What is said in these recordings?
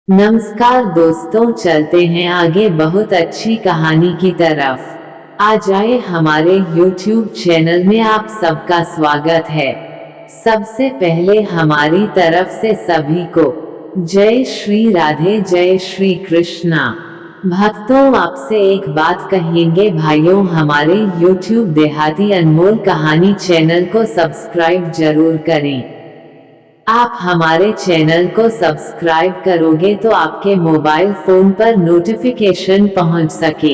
नमस्कार दोस्तों, चलते हैं आगे बहुत अच्छी कहानी की तरफ। आज आए हमारे YouTube चैनल में आप सबका स्वागत है। सबसे पहले हमारी तरफ से सभी को जय श्री राधे, जय श्री कृष्णा। भक्तों, आपसे एक बात कहेंगे भाइयों, हमारे YouTube देहाती अनमोल कहानी चैनल को सब्सक्राइब जरूर करें। आप हमारे चैनल को सब्सक्राइब करोगे तो आपके मोबाइल फोन पर नोटिफिकेशन पहुंच सके।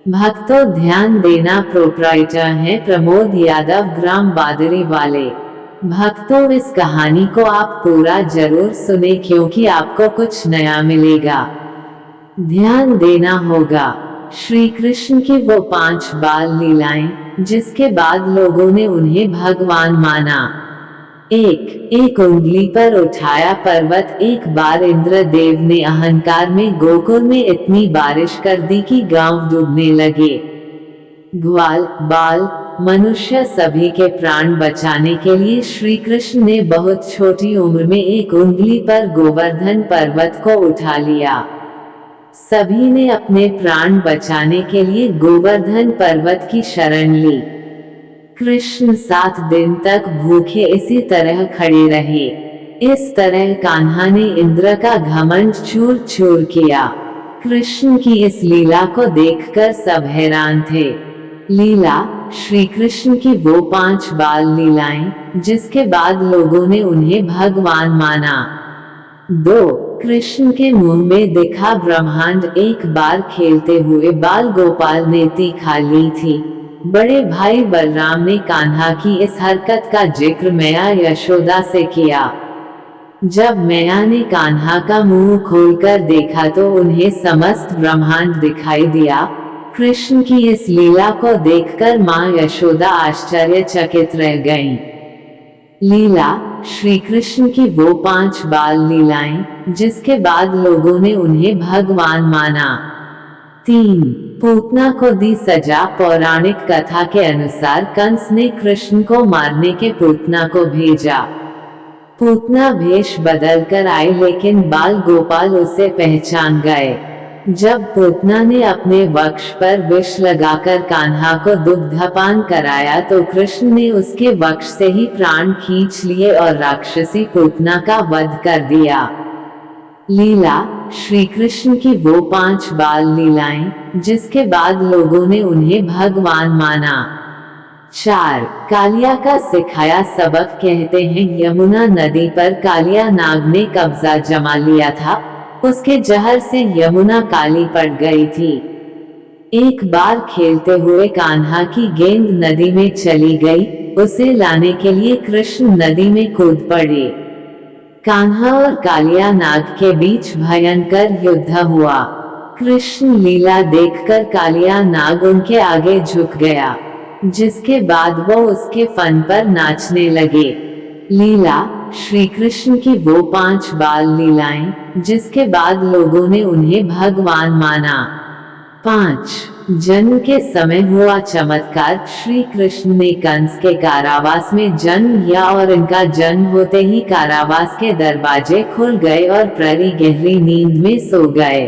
भक्तों, ध्यान देना, प्रोप्राइटर हैं प्रमोद यादव, ग्राम बादरी वाले। भक्तों, इस कहानी को आप पूरा जरूर सुने क्योंकि आपको कुछ नया मिलेगा। ध्यान देना होगा। श्री कृष्ण की वो 5 बाल लीलाएं, जिसके बाद लोगों ने उन्हें भगवान माना। एक उंगली पर उठाया पर्वत। एक बार इंद्रदेव ने अहंकार में गोकुल में इतनी बारिश कर दी कि गांव डूबने लगे। ग्वाल, बाल, मनुष्य सभी के प्राण बचाने के लिए श्री कृष्ण ने बहुत छोटी उम्र में एक उंगली पर गोवर्धन पर्वत को उठा लिया। सभी ने अपने प्राण बचाने के लिए गोवर्धन पर्वत की शरण ली। कृष्ण 7 दिन तक भूखे इसी तरह खड़े रहे। इस तरह कान्हा ने इंद्र का घमंड चूर चूर किया। कृष्ण की इस लीला को देखकर सब हैरान थे। लीला, श्री कृष्ण की वो 5 बाल लीलाएं, जिसके बाद लोगों ने उन्हें भगवान माना। 2. कृष्ण के मुंह में दिखा ब्रह्मांड। एक बार खेलते हुए बाल गोपाल ने तीखा ली थी। बड़े भाई बलराम ने कान्हा की इस हरकत का जिक्र मैया यशोदा से किया। जब मैया ने कान्हा का मुंह खोलकर देखा तो उन्हें समस्त ब्रह्मांड दिखाई दिया। कृष्ण की इस लीला को देखकर मां यशोदा आश्चर्यचकित रह गईं। लीला, श्री कृष्ण की वो 5 बाल लीलाएं, जिसके बाद लोगों ने उन्हें भगवान माना। 3. पूतना को दी सजा। पौराणिक कथा के अनुसार कंस ने कृष्ण को मारने के पूतना को भेजा। पूतना भेष बदलकर आई, लेकिन बाल गोपाल उसे पहचान गए। जब पूतना ने अपने वक्ष पर विष लगाकर कान्हा को दुग्धपान कराया तो कृष्ण ने उसके वक्ष से ही प्राण खींच लिए और राक्षसी पूतना का वध कर दिया। लीला, श्री कृष्ण की वो 5 बाल लीलाएं, जिसके बाद लोगों ने उन्हें भगवान माना। 4. कालिया का सिखाया सबक। कहते हैं यमुना नदी पर कालिया नाग ने कब्जा जमा लिया था। उसके जहर से यमुना काली पड़ गई थी। एक बार खेलते हुए कान्हा की गेंद नदी में चली गई। उसे लाने के लिए कृष्ण नदी में कूद पड़े। कान्हा और कालिया नाग के बीच भयंकर युद्ध हुआ। कृष्ण लीला देखकर कालिया नाग उनके आगे झुक गया, जिसके बाद वो उसके फन पर नाचने लगे। लीला, श्री कृष्ण की वो 5 बाल लीलाएं, जिसके बाद लोगों ने उन्हें भगवान माना। 5. जन्म के समय हुआ चमत्कार। श्री कृष्ण ने कंस के कारावास में जन्म लिया और इनका जन्म होते ही कारावास के दरवाजे खुल गए और प्रहरी गहरी नींद में सो गए।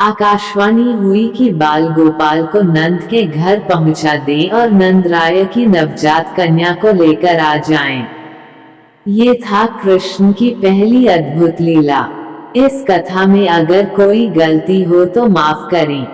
आकाशवाणी हुई कि बाल गोपाल को नंद के घर पहुंचा दें और नंदराय की नवजात कन्या को लेकर आ जाएं। ये था कृष्ण की पहली अद्भुत लीला। इस कथा में अगर कोई गलती हो तो माफ करें।